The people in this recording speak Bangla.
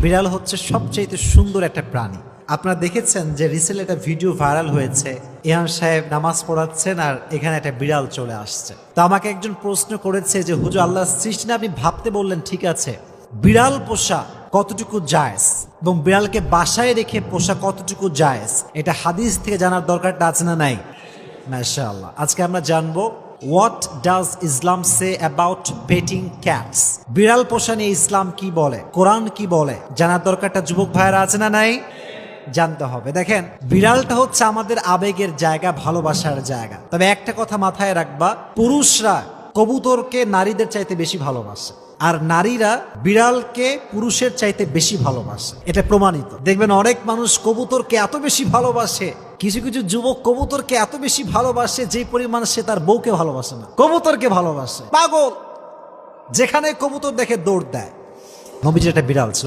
বিড়াল হচ্ছে সবচেয়ে সুন্দর একটা প্রাণী। আপনারা দেখেছেন যে রিসেন্টলি একটা ভিডিও ভাইরাল হয়েছে, ইহান সাহেব নামাজ পড়াচ্ছেন আর এখানে একটা বিড়াল চলে আসছে। তো আমাকে একজন প্রশ্ন করেছে যে হুজুর, আল্লাহর সৃষ্টি না, আপনি ভাবতে বললেন, ঠিক আছে, বিড়াল পোষা কতটুকু জায়েজ এবং বিড়ালকে বাসায় রেখে পোষা কতটুকু জায়েজ, এটা হাদিস থেকে জানার দরকারটা আছে না নাই? মাশাআল্লাহ। আজকে আমরা জানবো what does Islam say about petting cats. বিড়াল পোষা নিয়ে ইসলাম কি বলে, কোরআন কি বলে, জানার দরকারটা যুবক ভাইয়েরা আছে না নাই? জানতে হবে। দেখেন, বিড়ালটা হচ্ছে আমাদের আবেগের জায়গা, ভালোবাসার জায়গা। তবে একটা কথা মাথায় রাখবা, পুরুষরা কবুতরকে নারীদের চাইতে বেশি ভালোবাসে, আর নারীরা বিড়ালকে পুরুষের চাইতে বেশি ভালোবাসে। এটা প্রমাণিত। দেখবেন অনেক মানুষ কবুতরকে এত বেশি ভালোবাসে, কিছু কিছু যুবক কবুতরকে এত বেশি ভালোবাসে যে পরিমাণ সে তার বউকে ভালোবাসে না, কবুতরকে ভালোবাসে। পাগল, যেখানে কবুতর দেখে দৌড় দেয়। নবীজির একটা বিড়াল ছিল,